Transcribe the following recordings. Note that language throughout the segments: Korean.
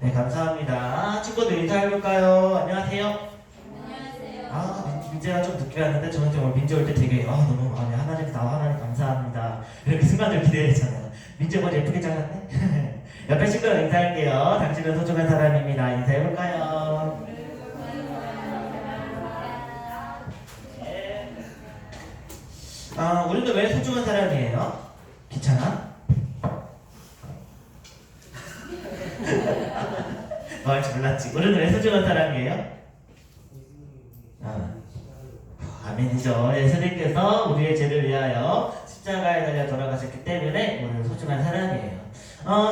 네, 감사합니다. 친구들 인사해볼까요? 안녕하세요. 안녕하세요. 민재가 좀 늦게 왔는데 저는 정말 민재 올 때 되게 너무 마음에 하나님 나와 하나님 감사합니다. 이렇게 순간들 기대했잖아요. 민재 머리 예쁘게 잘랐네? 옆에 친구들 인사할게요. 당신은 소중한 사람입니다. 인사해볼까요? 네. 우리는 왜 소중한 사람이에요? 귀찮아? 잘 몰랐지. 우리는 왜 소중한 사람이에요? 아멘이죠. 예수님께서 우리의 죄를 위하여 십자가에 달려 돌아가셨기 때문에 우리는 소중한 사람이에요.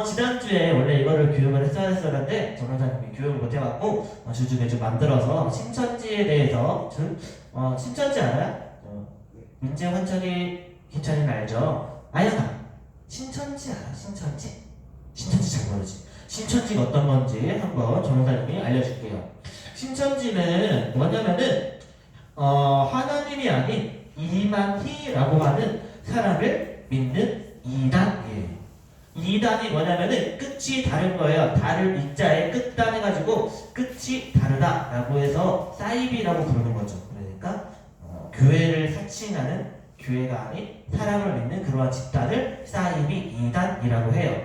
지난주에 원래 이거를 교육을 했어야 했었는데 전원사님이 교육을 못해갖고 주중에 좀 만들어서 신천지에 대해서 신천지 알아요? 민재 환철이 기찬이는 알죠? 아영아 신천지 알아? 신천지? 신천지 잘 모르지. 신천지가 어떤 건지 한번 전원사님이 알려줄게요. 신천지는 뭐냐면은 하나님이 아닌 이만희라고 하는 사람을 믿는 이단이에요. 이단이 뭐냐면은 끝이 다른 거예요. 다를 이자에 끝단 해가지고 끝이 다르다라고 해서 사이비라고 부르는 거죠. 그러니까 교회를 사칭하는 교회가 아닌 사람을 믿는 그러한 집단을 사이비 이단이라고 해요.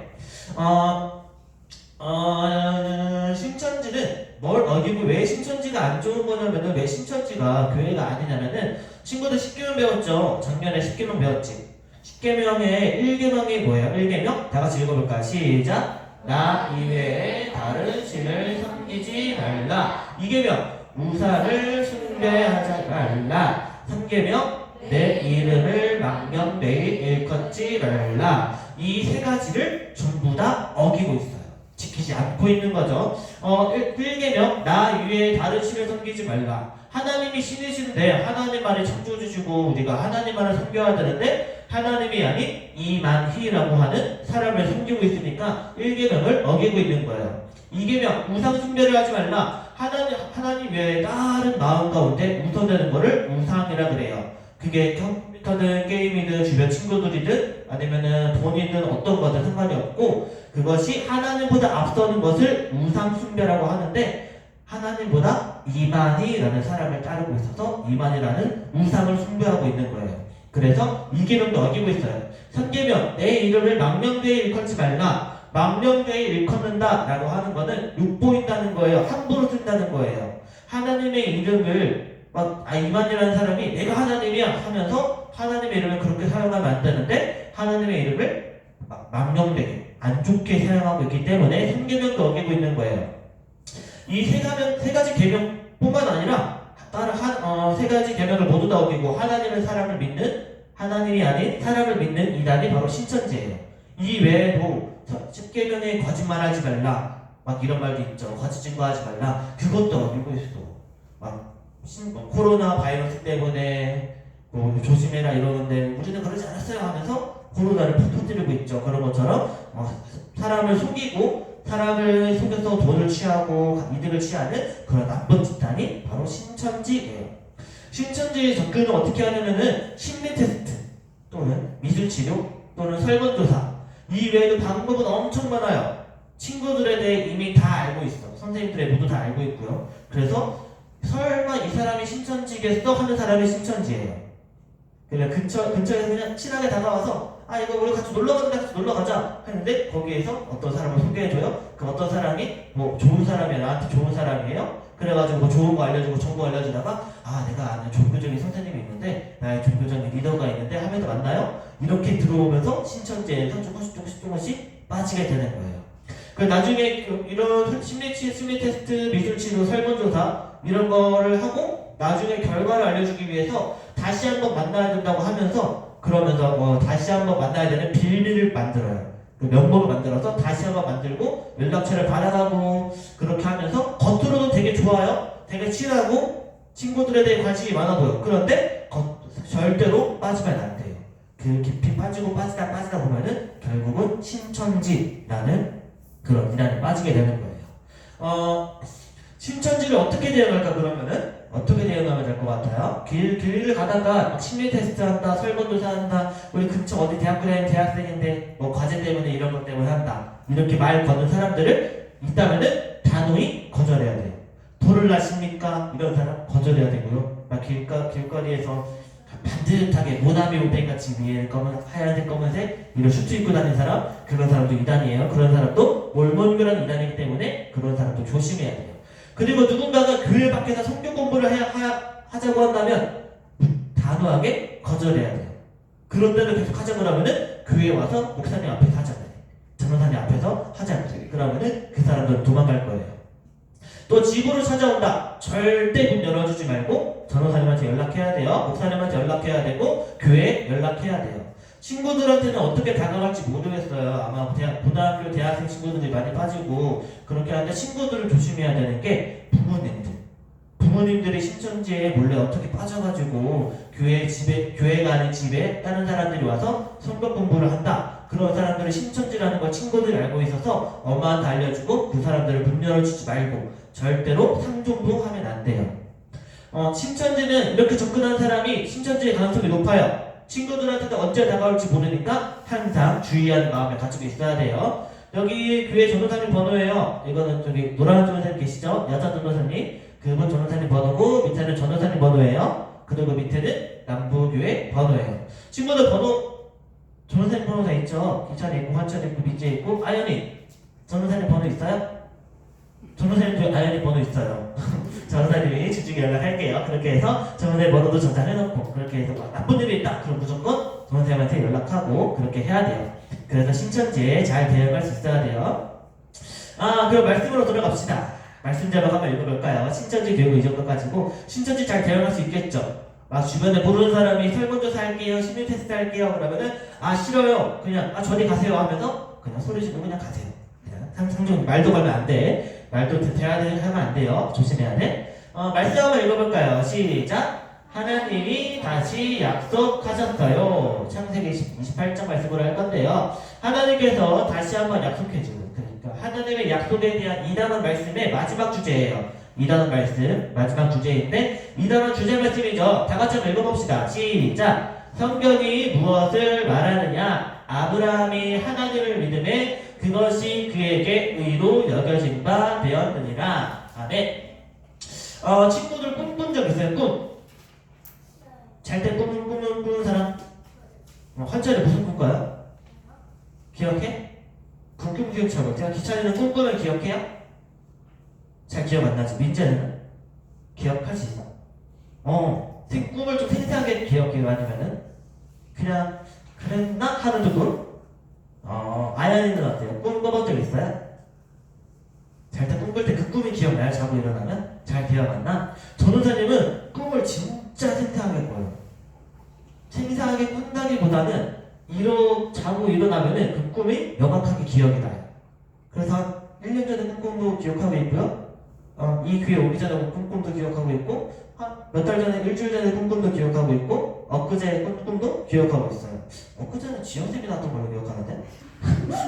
신천지는 뭘 어기고 왜 신천지가 안 좋은 거냐면은 왜 신천지가 교회가 아니냐면은 친구들 10계명 배웠죠? 작년에 10계명 배웠지? 10계명의 1계명이 뭐예요? 1계명? 다 같이 읽어볼까? 시작! 나 이외에 다른 신을 섬기지 말라. 2계명 우상을 숭배하지 말라. 3계명 내 이름을 망령되이 일컫지 말라. 이 세 가지를 전부 다 어기고 있어요. 지키지 않고 있는 거죠. 1계명 나 위에 다른 신을 섬기지 말라. 하나님이 신이신데 하나님 말에 창조주시고 우리가 하나님 말을 섬겨야 되는데 하나님이 아닌 이만희라고 하는 사람을 섬기고 있으니까 1계명을 어기고 있는 거예요. 2계명 우상 숭배를 하지 말라. 하나님 외에 다른 마음 가운데 우선되는 거를 우상이라 그래요. 그게 컴퓨터든 게임이든 주변 친구들이든 아니면은 돈이든 어떤 거든 상관이 없고 그것이 하나님보다 앞서는 것을 우상 숭배라고 하는데 하나님보다 이만희라는 사람을 따르고 있어서 이만희라는 우상을 숭배하고 있는 거예요. 그래서 2계명도 어기고 있어요. 3계명 내 이름을 망령되이 일컫지 말라. 망령되이 일컫는다 라고 하는 거는 욕보인다는 거예요. 함부로 쓴다는 거예요. 하나님의 이름을 이만희라는 사람이 내가 하나님이야 하면서 하나님의 이름을 그렇게 사용하면 안 되는데 하나님의 이름을 망령되게 안 좋게 사용하고 있기 때문에 3계명도 어기고 있는 거예요. 이 세 가지 계명뿐만 아니라 다른 세 가지 계명을 모두 다 어기고 사람을 믿는 하나님이 아닌 사람을 믿는 이단이 바로 신천지예요. 이 외에도 10계명에 거짓말하지 말라 이런 말도 있죠. 거짓 증거하지 말라. 그것도 어기고 있어. 코로나 바이러스 때문에 조심해라 이러는데 우리는 그러지 않았어요 하면서 코로나를 퍼뜨리고 있죠. 그런 것처럼 사람을 속이고 사람을 속여서 돈을 취하고 이득을 취하는 그런 나쁜 집단이 바로 신천지예요. 신천지의 접근은 어떻게 하냐면은 심리 테스트 또는 미술치료 또는 설문조사 이 외에도 방법은 엄청 많아요. 친구들에 대해 이미 다 알고 있어. 선생님들에 모두 다 알고 있고요. 그래서 설마 이 사람이 신천지겠어? 하는 사람이 신천지예요. 그냥 근처에서 그냥 친하게 다가와서 이거 우리 같이 놀러 가는데 같이 놀러 가자 했는데 거기에서 어떤 사람을 소개해줘요. 그 어떤 사람이 좋은 사람이야 나한테 좋은 사람이에요. 그래가지고 좋은 거 알려주고 정보 알려주다가 내가 아는 종교적인 선생님이 있는데 나의 종교적인 리더가 있는데 하면서 만나요. 이렇게 들어오면서 신천지에서 조금씩 빠지게 되는 거예요. 그 나중에 이런 심리 테스트, 미술치료, 설문조사 이런 거를 하고 나중에 결과를 알려주기 위해서 다시 한번 만나야 된다고 하면서 그러면서 다시 한번 만나야 되는 비밀을 만들어요. 그 명목을 만들어서 다시 한번 만들고 연락처를 받아가고 그렇게 하면서 겉으로는 되게 좋아요. 되게 친하고 친구들에 대해 관심이 많아 보여. 그런데 절대로 빠지면 안 돼요. 그 깊이 빠지다 보면은 결국은 신천지라는 그런 이단에 빠지게 되는 거예요. 신천지를 어떻게 대응할까 그러면은 어떻게 대응하면 될 것 같아요? 길을 가다가 심리 테스트 한다, 설문조사 한다, 우리 근처 어디 대학교 다니는 대학생인데 과제 때문에 이런 것 때문에 한다 이렇게 말 거는 사람들을 있다면은 단호히 거절해야 돼요. 돌을 나십니까? 이런 사람 거절해야 되고요. 막 길거리에서 반듯하게 모나미 옷백같이 위에 검은 하얀색 검은색 이런 슈트 입고 다니는 사람, 그런 사람도 이단이에요. 그런 사람도 몰몬교란 이단이기 때문에 그런 사람도 조심해야 돼요. 그리고 누군가가 교회 밖에서 성경 공부를 하자고 한다면 단호하게 거절해야 돼요. 그런 데를 계속 하자고 하면은 교회에 와서 목사님 앞에서 하자고 해요. 전도사님 앞에서 하자고 해요. 그러면은 그 사람들은 도망갈 거예요. 또 집으로 찾아온다. 절대 문 열어주지 말고 전도사님한테 연락해야 돼요. 목사님한테 연락해야 되고 교회에 연락해야 돼요. 친구들한테는 어떻게 다가갈지 모르겠어요. 아마 고등학교, 대학생 친구들이 많이 빠지고 그렇게 하는데 친구들을 조심해야 되는 게 부모님들이 신천지에 몰래 어떻게 빠져가지고 교회가 아닌 집에 다른 사람들이 와서 성경 공부를 한다. 그런 사람들은 신천지라는 걸 친구들이 알고 있어서 엄마한테 알려주고 그 사람들을 문 열어주지 말고 절대로 상종도 하면 안 돼요. 신천지는 이렇게 접근한 사람이 신천지의 가능성이 높아요. 친구들한테도 언제 다가올지 모르니까 항상 주의하는 마음을 가지고 있어야 돼요. 여기 교회 전도사님 번호예요. 이거는 저기 노란 전도사님 계시죠? 여자 전도사님. 그분 전도사님 번호고 밑에는 전도사님 번호예요. 그리고 밑에는 남부교회 번호예요. 친구들 번호 전도사님 번호 다 있죠? 기차에 있고 환차에 있고 밑에 있고 아연이 전도사님 번호 있어요? 전도사님 아연이 번호 있어요. 전도사님이 집중해 연락할게요. 그렇게 해서 전도사님 번호도 저장해놓고 그렇게 해서 나쁜 일이 있다. 그럼 무조건 전도사님한테 연락하고 그렇게 해야 돼요. 그래서 신천지에 잘 대응할 수 있어야 돼요. 그럼 말씀으로 돌아갑시다. 말씀 제목 한번 읽어볼까요? 신천지 교육을 이 정도 가지고 신천지 잘 대응할 수 있겠죠? 막 주변에 모르는 사람이 설문조사 할게요, 심리 테스트 할게요 그러면은 싫어요, 그냥 저리 가세요 하면서 그냥 소리 지르고 그냥 가세요. 그냥 상종 말도 걸면 안 돼. 말도 대화를 하면 안 돼요. 조심해야 돼. 말씀 한번 읽어볼까요? 시작. 하나님이 다시 약속하셨어요. 창세기 28장 말씀으로 할 건데요. 하나님께서 다시 한번 약속해줘요. 그러니까 하나님의 약속에 대한 2단원 말씀의 마지막 주제예요. 2단원 말씀 마지막 주제인데 2단원 주제 말씀이죠. 다 같이 한번 읽어봅시다. 시작. 성경이 무엇을 말하느냐? 아브라함이 하나님을 믿음에 그것이 그에게 의로 여겨진 바 되었느니라. 아멘. 친구들 꿈 꾼 적 있어요? 꿈? 잘 때 꾸는 사람? 환자리 무슨 꿈 꿔요? 기억해? 꿈 기억 잘 못해요? 기찬이는 꿈 꾸면 기억해요? 잘 기억 안 나지? 민재는? 기억할 수 있어? 꿈을 좀 생생하게 기억해요? 아니면은 그냥 그랬나? 하는 정도? 아연이는 어때요? 꿈 꿔본 적 있어요? 잘 때 꿈 꿀 때 그 꿈이 기억나요? 자고 일어나면? 잘 기억 안 나? 전도사님은 꿈을 진짜 생생하게 꿔요. 생생하게 꾼다기보다는 자고 일어나면은 그 꿈이 명확하게 기억이 나요. 그래서 1년 전에 꿈도 기억하고 있고요. 이 귀에 오기 전에 꿈도 기억하고 있고, 몇 달 전에, 일주일 전에 꿈도 기억하고 있고, 엊그제 꿈도 기억하고 있어요. 엊그제는 지연쌤이 나왔던 걸로 기억하는데?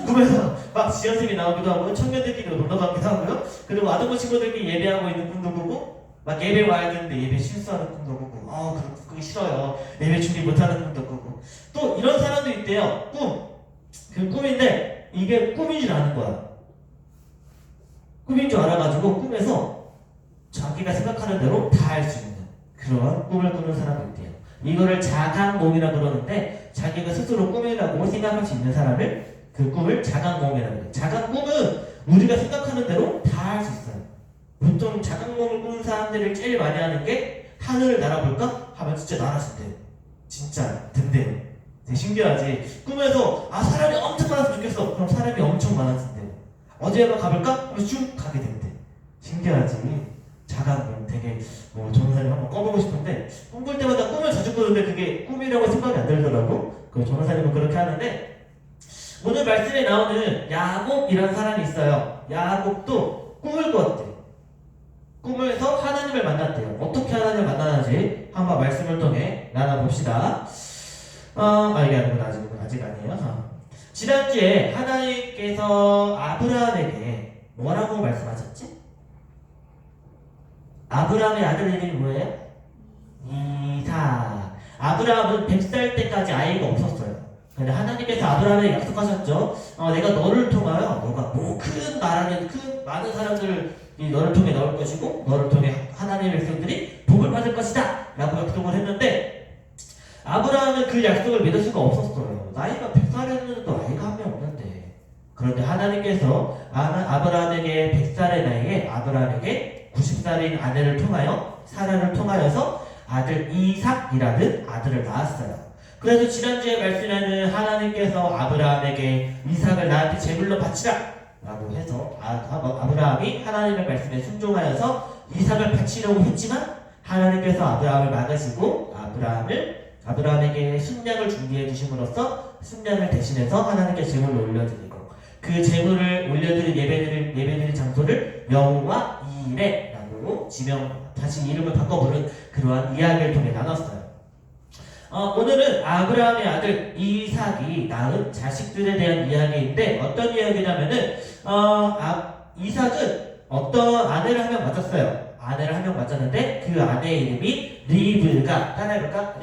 꿈에서 막 지연쌤이 나오기도 하고, 청년들끼리 놀러 가기도 하고요. 그리고 아동부 친구들끼리 예배하고 있는 꿈도 꾸고, 막 예배 와야 되는데 예배 실수하는 꿈도 꾸고, 그게 싫어요. 예배 준비 못하는 꿈도 꾸고. 또 이런 사람도 있대요. 그 꿈인데, 이게 꿈인 줄 아는 거야. 꿈인 줄 알아가지고 꿈에서 자기가 생각하는 대로 다 할 수 있는 그런 꿈을 꾸는 사람이 있대요. 이거를 자각몽이라 그러는데 자기가 스스로 꿈이라고 생각할 수 있는 사람을 그 꿈을 자각몽이라고 해요. 자각꿈은 우리가 생각하는 대로 다 할 수 있어요. 보통 자각몽을 꾸는 사람들을 제일 많이 하는 게 하늘을 날아볼까? 하면 진짜 날아진대요. 진짜 된대요. 되게 신기하지? 꿈에서 사람이 엄청 많았으면 좋겠어. 그럼 사람이 엄청 많아진대요. 어디 한번 가볼까? 그래서 쭉 가게 된대. 신기하지? 자각몽 되게 전도사님 한번 꿔보고 싶은데 꿈꿀 때마다 꿈을 자주 꾸는데 그게 꿈이라고 생각이 안 들더라고. 그 전도사님은 그렇게 하는데 오늘 말씀에 나오는 야곱이라는 사람이 있어요. 야곱도 꿈을 꿨대. 꿈에서 하나님을 만났대요. 어떻게 하나님을 만나는지 한번 말씀을 통해 나눠봅시다. 이게 아니구나. 아직 아니에요. 지난주에 하나님께서 아브라함에게 뭐라고 말씀하셨지? 아브라함의 아들 이름이 뭐예요? 이삭. 아브라함은 100살 때까지 아이가 없었어요. 근데 하나님께서 아브라함에게 약속하셨죠. 내가 너를 통하여 너가 큰 나라는 큰 많은 사람들을 너를 통해 넣을 것이고 너를 통해 하나님의 백성들이 복을 받을 것이다 라고 약속을 했는데 아브라함은 그 약속을 믿을 수가 없었어요. 나이가 100살이었는데도 아이가 한 명 없는데. 그런데 하나님께서 아브라함에게 100살의 나이에 아브라함에게 90살인 아내를 통하여 사라를 통하여서 아들 이삭이라는 아들을 낳았어요. 그래서 지난주에 말씀에는 하나님께서 아브라함에게 이삭을 나한테 제물로 바치라 라고 해서 아브라함이 하나님의 말씀에 순종하여서 이삭을 바치려고 했지만 하나님께서 아브라함을 막으시고 아브라함에게 순양을 준비해 주심으로써 순양을 대신해서 하나님께 제물을 올려드리고 그 제물을 올려드린 예배드린 장소를 여호와 이레라고 다시 이름을 바꿔 부른 그러한 이야기를 통해 나눴어요. 오늘은 아브라함의 아들 이삭이 낳은 자식들에 대한 이야기인데 어떤 이야기냐면은 이삭은 어떤 아내를 한 명 맞았어요. 아내를 한 명 맞았는데 그 아내의 이름이 리브가. 따라해볼까?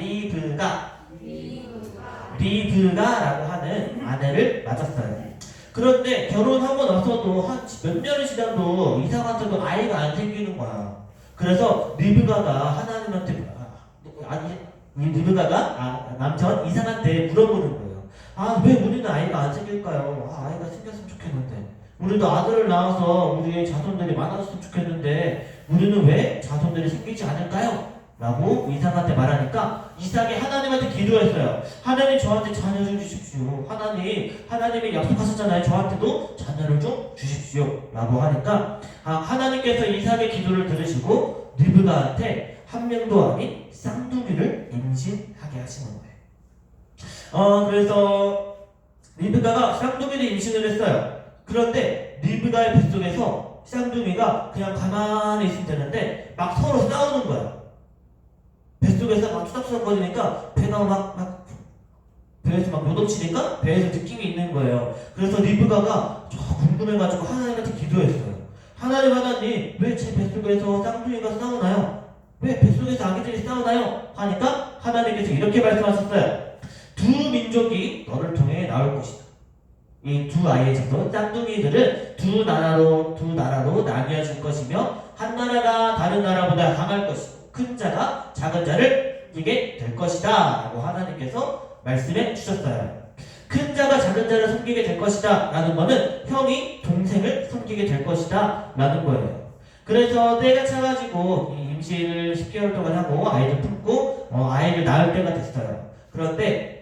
리브가라고 하는 아내를 맞았어요. 그런데 결혼하고 나서도 한 몇 년이 지나도 이삭한테도 아이가 안 생기는 거야. 그래서 리브가가 남편 이삭한테 물어보는 거예요. 왜 우리는 아이가 안 생길까요? 아이가 생겼으면 좋겠는데. 우리도 아들을 낳아서 우리의 자손들이 많아졌으면 좋겠는데 우리는 왜 자손들이 생기지 않을까요? 라고 이삭한테 말하니까 이삭이 하나님한테 기도했어요. 하나님 저한테 자녀 좀 주십시오. 하나님이 약속하셨잖아요. 저한테도 자녀를 좀 주십시오. 라고 하니까 하나님께서 이삭의 기도를 들으시고 리브가한테 한 명도 아닌 쌍둥이를 임신하게 하시는 거예요. 그래서 리브가가 쌍둥이를 임신을 했어요. 그런데 리브가의 뱃속에서 쌍둥이가 그냥 가만히 있으면 되는데 막 서로 싸우는 거야. 뱃속에서 막 투닥투닥거리니까 배가 배에서 막 요동치니까 배에서 느낌이 있는 거예요. 그래서 리브가가 궁금해가지고 하나님한테 기도했어요. 하나님 왜 제 뱃속에서 쌍둥이가 싸우나요? 왜 뱃속에서 아기들이 싸우나요? 하니까 하나님께서 이렇게 말씀하셨어요. 두 민족이 너를 통해 나올 것이다. 이 두 아이의 자손 쌍둥이들은 두 나라로 나뉘어질 것이며 한 나라가 다른 나라보다 강할 것이고 큰 자가 작은 자를 이기게 될 것이다 라고 하나님께서 말씀해 주셨어요. 큰 자가 작은 자를 섬기게 될 것이다 라는 거는 형이 동생을 섬기게 될 것이다 라는 거예요. 그래서 때가 차가지고 임신을 10개월 동안 하고 아이를 품고 아이를 낳을 때가 됐어요. 그런데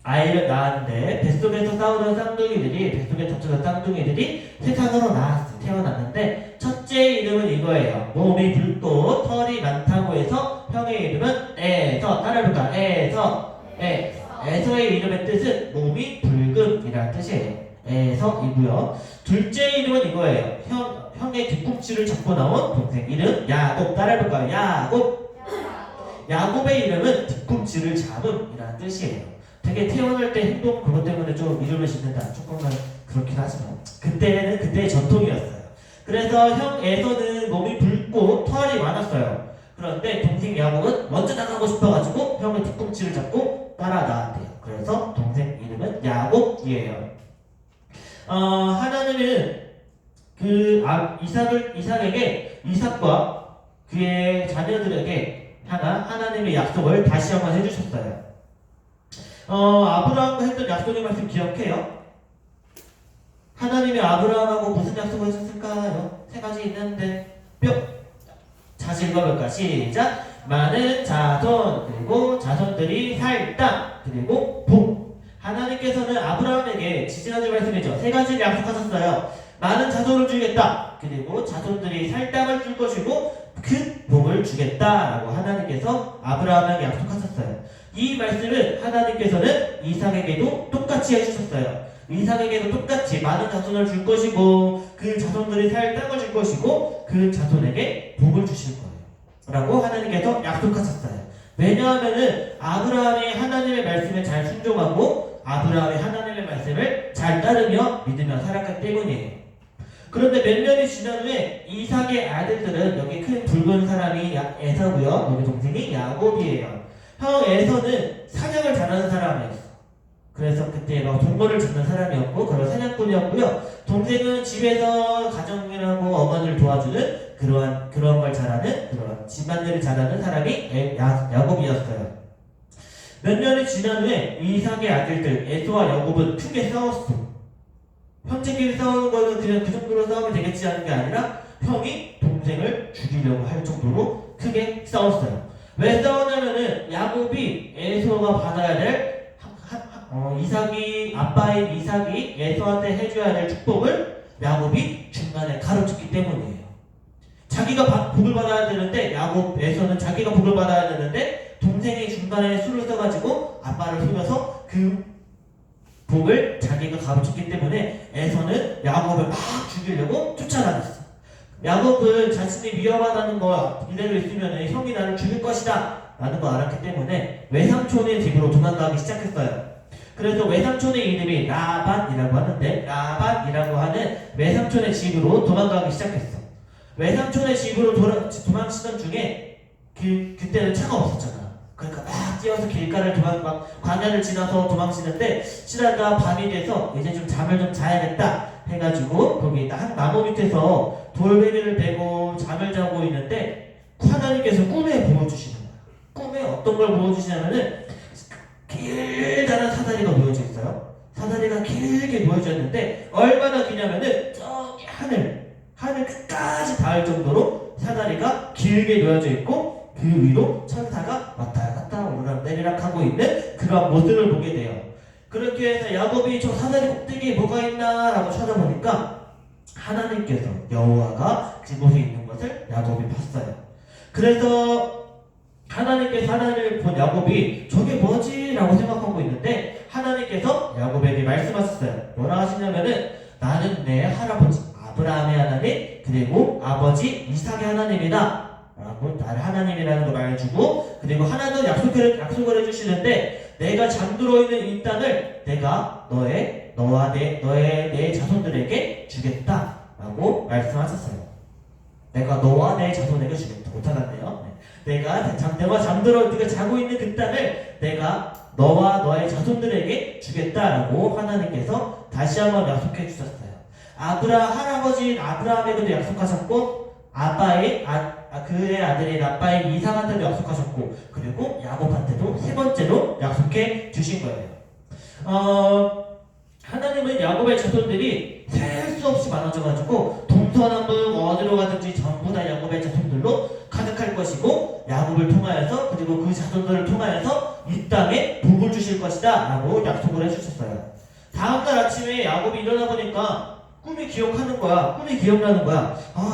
아이를 낳았는데 뱃속에서 싸우던 뱃속에 덮쳐던 쌍둥이들이 세상으로 태어났는데 첫째 이름은 이거예요. 몸이 붉고 털이 많다고 해서 형의 이름은 에서. 따라해볼까? 에서의 이름의 뜻은 몸이 붉음이라는 뜻이에요. 에서이고요. 둘째 이름은 이거예요. 형의 뒤꿈치를 잡고 나온 동생 이름 야곱. 따라해볼까요? 야곱의 이름은 뒤꿈치를 잡음이라는 뜻이에요. 되게 태어날 때 행동 그것 때문에 좀 이름을 짓는다. 조금만 그렇긴 하지만 그때의 전통이었어요. 그래서 형 에서는 몸이 붉고 털이 많았어요. 그런데 동생 야곱은 먼저 나가고 싶어가지고 형의 뒤꿈치를 잡고 따라 나왔대요. 그래서 동생 이름은 야곱이에요. 하나님은 이삭과 그의 자녀들에게 하나님의 약속을 다시 한번 해주셨어요. 아브라함과 했던 약속의 말씀 기억해요? 하나님이 아브라함하고 무슨 약속을 하셨을까요? 3가지 있는데 다시 읽어볼까? 시작! 많은 자손, 그리고 자손들이 살 땅, 그리고 복. 하나님께서는 아브라함에게 지지난주 말씀이죠. 3가지를 약속하셨어요. 많은 자손을 주겠다. 그리고 자손들이 살 땅을 줄 것이고 큰 복을 주겠다라고 하나님께서 아브라함에게 약속하셨어요. 이 말씀을 하나님께서는 이삭에게도 똑같이 해주셨어요. 이삭에게도 똑같이 많은 자손을 줄 것이고 그 자손들이 살 땅을 줄 것이고 그 자손에게 복을 주실 거예요 라고 하나님께서 약속하셨어요. 왜냐하면은 아브라함이 하나님의 말씀에 잘 순종하고 아브라함이 하나님의 말씀을 잘 따르며 믿으며 살았기 때문이에요. 그런데 몇 년이 지난 후에 이삭의 아들들은 여기 큰 붉은 사람이 에서고요. 여기 동생이 야곱이에요. 형 에서는 사냥을 잘하는 사람이었어. 그래서 그때 막 동물을 잡는 사람이었고 그런 사냥꾼이었고요. 동생은 집에서 가정일하고 어머니를 도와주는 그런 걸 잘하는 그런 집안일을 잘하는 사람이 야곱이었어요. 몇 년이 지난 후에 이삭의 아들들 에서와 야곱은 크게 싸웠어. 형제끼리 싸우는 거는 그냥 그 정도로 싸우면 되겠지 하는 게 아니라 형이 동생을 죽이려고 할 정도로 크게 싸웠어요. 왜 싸우냐면은 야곱이 에서가 받아야 될 아빠인 이삭이 에서한테 해줘야 될 축복을 야곱이 중간에 가로챘기 때문이에요. 자기가 복을 받아야 되는데 에서는 자기가 복을 받아야 되는데 동생이 중간에 수를 써가지고 아빠를 속여서 그 복을 자기가 가로챘기 때문에 에서는 야곱을 막 죽이려고 쫓아다녔어. 야곱은 자신이 위험하다는 거 이대로 있으면 형이 나를 죽일 것이다 라는 거 알았기 때문에 외삼촌의 집으로 도망가기 시작했어요. 그래서 외삼촌의 이름이 라반이라고 하는데 라반이라고 하는 외삼촌의 집으로 도망가기 시작했어. 외삼촌의 집으로 도망치던 중에 그때는 차가 없었잖아. 그러니까 막 뛰어서 길가를 막 광야를 지나서 도망치는데 치다가 밤이 돼서 이제 좀 잠을 좀 자야겠다 해가지고 거기 한 나무 밑에서 돌베개를 베고 잠을 자고 있는데 하나님께서 꿈에 보여주시는 거야. 꿈에 어떤 걸 보여주시냐면은 길다란 사다리가 놓여져 있어요. 사다리가 길게 놓여져 있는데 얼마나 기냐면은 저기 하늘 끝까지 닿을 정도로 사다리가 길게 놓여져 있고 그 위로 천사가 왔다 갔다 오르락내리락 하고 있는 그런 모습을 보게 돼요. 그렇게 해서 야곱이 저 사다리 꼭대기에 뭐가 있나 라고 찾아보니까 하나님께서 여호와가 그곳에 있는 것을 야곱이 봤어요. 그래서 하나님께서 하나님을 본 야곱이 저게 뭐지? 라고 생각하고 있는데 하나님께서 야곱에게 말씀하셨어요. 뭐라 하시냐면은 나는 내 할아버지 아브라함의 하나님 그리고 아버지 이삭의 하나님이다 라고 나를 하나님이라는 걸 말해주고 그리고 하나 더 약속을 해주시는데 내가 잠들어 있는 이 땅을 내가 너와 내 자손들에게 주겠다 라고 말씀하셨어요. 내가 너와 내 자손에게 주겠다. 못하겠네요. 내가 자고 있는 그 땅을 내가 너와 너의 자손들에게 주겠다라고 하나님께서 다시 한번 약속해 주셨어요. 할아버지 아브라함에게도 약속하셨고 그의 아들인 아빠인 이삭한테도 약속하셨고 그리고 야곱한테도 세 번째로 약속해 주신 거예요. 하나님은 야곱의 자손들이 셀 수 없이 많아져가지고 동서남북 어디로 가든지 전부 다 야곱의 자손들로 가득할 것이고 야곱을 통하여서 그리고 그 자손들을 통하여서 이 땅에 복을 주실 것이다 라고 약속을 해주셨어요. 다음날 아침에 야곱이 일어나 보니까 꿈이 기억나는 거야.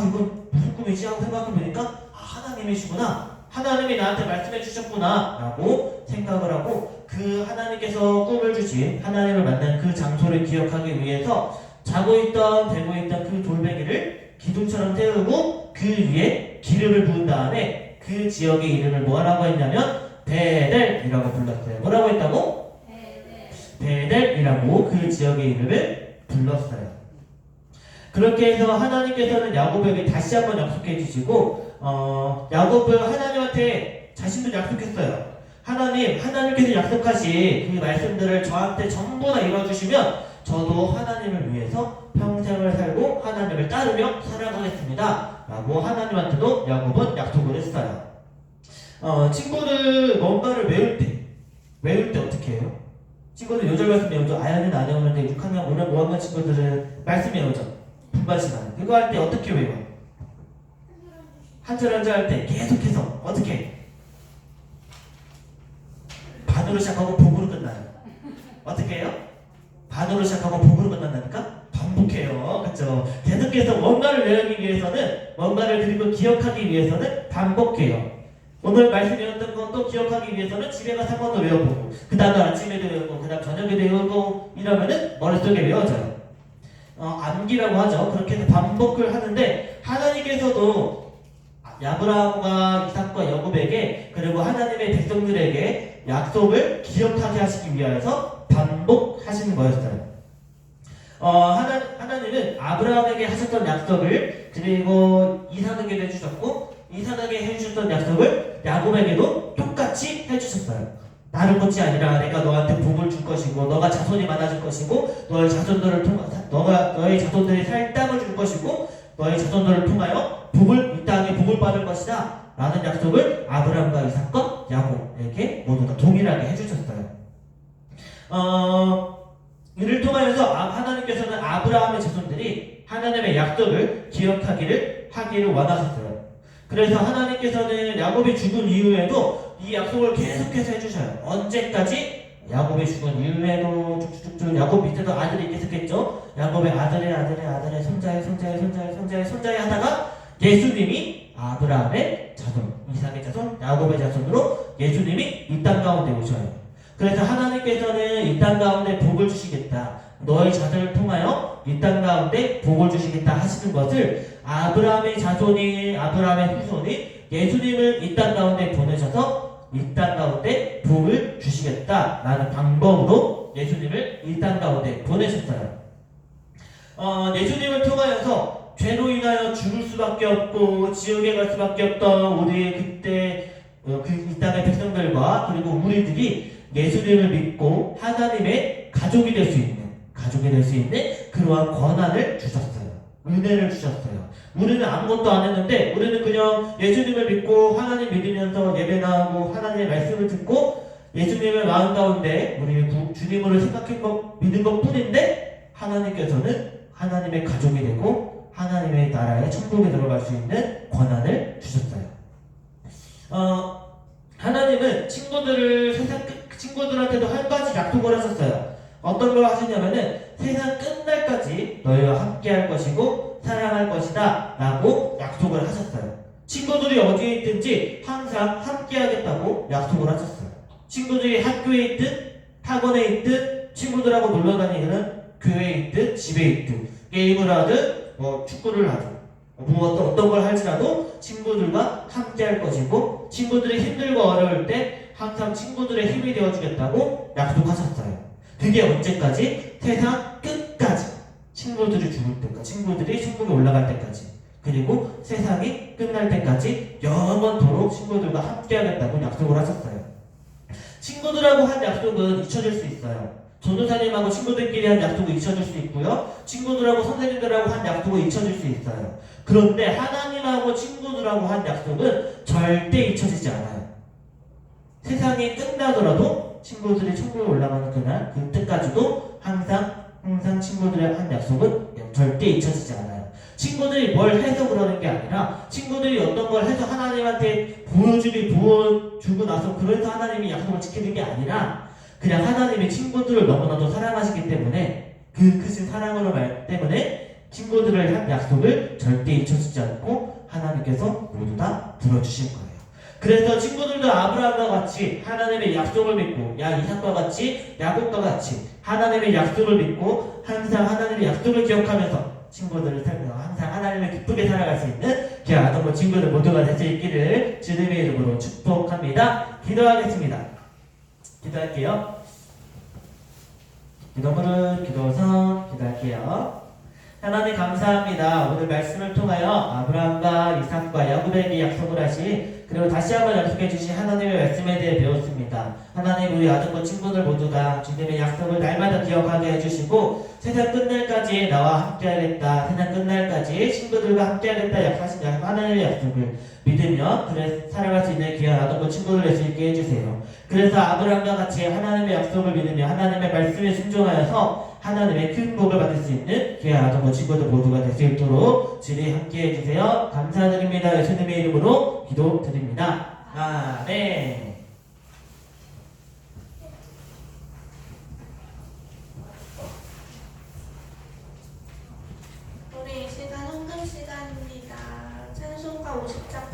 이건 무슨 꿈이지? 하고 생각해보니까 하나님이시구나. 하나님이 나한테 말씀해 주셨구나 라고 생각을 하고 그 하나님께서 꿈을 주신 하나님을 만난 그 장소를 기억하기 위해서 자고 있던 대고 있던 그 돌멩이를 기둥처럼 태우고 그 위에 기름을 부은 다음에 그 지역의 이름을 뭐라고 했냐면 베델이라고 불렀어요. 뭐라고 했다고? 베델이라고 그 지역의 이름을 불렀어요. 그렇게 해서 하나님께서는 야곱에게 다시 한번 약속해 주시고 야곱은 하나님한테 자신도 약속했어요. 하나님께서 약속하신 그 말씀들을 저한테 전부 다 이뤄주시면 저도 하나님을 위해서 평생을 살고 하나님을 따르며 살아가겠습니다 라고 하나님한테도 야곱은 약속을 했어요. 친구들 뭔가를 외울 때 어떻게 해요? 친구들 요절 말씀 외우죠. 아연은 안 외우는데 6학년, 5학년 친구들은 말씀 외우죠. 분반 시간. 그거 할 때 어떻게 외워? 한 절 한 절 할 때 계속해서 어떻게 해? 반으로 시작하고 복으로 끝나요. 어떻게 해요? 반으로 시작하고 복으로 끝난다니까? 반복해요. 그렇죠? 계속해서 뭔가를 외우기 위해서는 뭔가를 그리고 기억하기 위해서는 반복해요. 오늘 말씀 외웠던 것도 기억하기 위해서는 집에 가서 한 번 더 외워보고 그 다음에 아침에도 외우고 그 다음 저녁에도 외우고 이러면은 머릿속에 외워져요. 암기라고 하죠. 그렇게 해서 반복을 하는데 하나님께서도 아브라함과 이삭과 야곱에게 그리고 하나님의 백성들에게 약속을 기억하게 하시기 위해서 반복하시는 거였어요. 하나님은 아브라함에게 하셨던 약속을 그리고 이삭에게도 해주셨고 이삭에게 해주셨던 약속을 야곱에게도 똑같이 해주셨어요. 다른 것이 아니라 내가 너한테 복을 줄 것이고 너가 자손이 많아질 것이고 너의 자손들을 통해 너의 자손들이 살 땅을 줄 것이고 너의 자손들을 통하여 이 땅에 복을 받을 것이다 라는 약속을 아브라함과 이삭과 야곱에게 모두 다 동일하게 해주셨어요. 이를 통하여서 하나님께서는 아브라함의 자손들이 하나님의 약속을 하기를 원하셨어요. 그래서 하나님께서는 야곱이 죽은 이후에도 이 약속을 계속해서 해주셔요. 언제까지? 야곱이 죽은 이후에도 쭉쭉쭉 야곱 밑에도 아들이 계속했죠. 야곱의 아들의 손자의 하다가 예수님이 아브라함의 자손, 이삭의 자손, 야곱의 자손으로 예수님이 이 땅 가운데 오셔요. 그래서 하나님께서는 이 땅 가운데 복을 주시겠다. 너의 자손을 통하여 이 땅 가운데 복을 주시겠다 하시는 것을 아브라함의 후손이 예수님을 이 땅 가운데 보내셔서 이 땅 가운데 복을 주시겠다라는 방법으로 예수님을 이 땅 가운데 보내셨어요. 예수님을 통하여서 죄로 인하여 죽을 수밖에 없고 지옥에 갈 수밖에 없던 우리 그때 이 땅의 백성들과 그리고 우리들이 예수님을 믿고 하나님의 가족이 될 수 있는 그러한 권한을 주셨어요. 은혜를 주셨어요. 우리는 아무것도 안 했는데 우리는 그냥 예수님을 믿고 하나님 믿으면서 예배 나오고 하나님의 말씀을 듣고 예수님의 마음 가운데 우리 주님으로 믿은 것 뿐인데 하나님께서는 하나님의 가족이 되고 하나님의 나라에 천국에 들어갈 수 있는 권한을 주셨어요. 하나님은 친구들한테도 한 가지 약속을 하셨어요. 어떤 걸 하시냐면은 세상 끝날까지 너희와 함께 할 것이고 사랑할 것이다 라고 약속을 하셨어요. 친구들이 어디에 있든지 항상 함께 하겠다고 약속을 하셨어요. 친구들이 학교에 있든 학원에 있든 친구들하고 놀러 다니는 교회에 있든 집에 있든 게임을 하든 축구를 하든 어떤 걸 할지라도 친구들과 함께 할 것이고 친구들이 힘들고 어려울 때 항상 친구들의 힘이 되어주겠다고 약속하셨어요. 그게 언제까지? 세상 끝까지. 친구들이 죽을 때까지, 친구들이 천국에 올라갈 때까지, 그리고 세상이 끝날 때까지 영원토록 친구들과 함께 하겠다고 약속을 하셨어요. 친구들하고 한 약속은 잊혀질 수 있어요. 전도사님하고 친구들끼리 한 약속은 잊혀질 수 있고요. 친구들하고 선생님들하고 한 약속은 잊혀질 수 있어요. 그런데 하나님하고 친구들하고 한 약속은 절대 잊혀지지 않아요. 세상이 끝나더라도 친구들이 천국에 올라가는 그날 그때까지도 항상 친구들의 한 약속은 절대 잊혀지지 않아요. 친구들이 뭘 해서 그러는 게 아니라 친구들이 어떤 걸 해서 하나님한테 보여주고 나서 그래서 하나님이 약속을 지키는 게 아니라 그냥 하나님이 친구들을 너무나도 사랑하시기 때문에 그 크신 사랑으로 때문에 친구들을 한 약속을 절대 잊혀지지 않고 하나님께서 모두 다 들어주실 거예요. 그래서 친구들도 아브라함과 같이 하나님의 약속을 믿고 이삭과 같이 야곱과 같이 하나님의 약속을 믿고 항상 하나님의 약속을 기억하면서 친구들을 살면서 항상 하나님을 기쁘게 살아갈 수 있는 아동부 친구들 모두가 될 수 있기를 주님의 이름으로 축복합니다. 기도하겠습니다. 기도할게요. 기도할게요. 하나님 감사합니다. 오늘 말씀을 통하여 아브라함과 이삭과 야곱에게 약속을 하신 그리고 다시 한번 약속해 주신 하나님의 말씀에 대해 배웠습니다. 하나님 우리 아동부 친구들 모두가 주님의 약속을 날마다 기억하게 해주시고 세상 끝날까지 나와 함께하겠다. 세상 끝날까지 친구들과 함께하겠다 약속하신 하나님의 약속을 믿으며 살아갈 수 있는 귀한 아동부 친구들 될 수 있게 해주세요. 그래서 아브라함과 같이 하나님의 약속을 믿으며 하나님의 말씀에 순종하여서 하나님의 큰 복을 받을 수 있는 귀한 아동부 친구들 모두가 될 수 있도록 주님 함께 해주세요. 감사드립니다. 예수님의 이름으로 기도드립니다. 아멘. 우리 이 시간 헌금 시간입니다. 찬송가 50장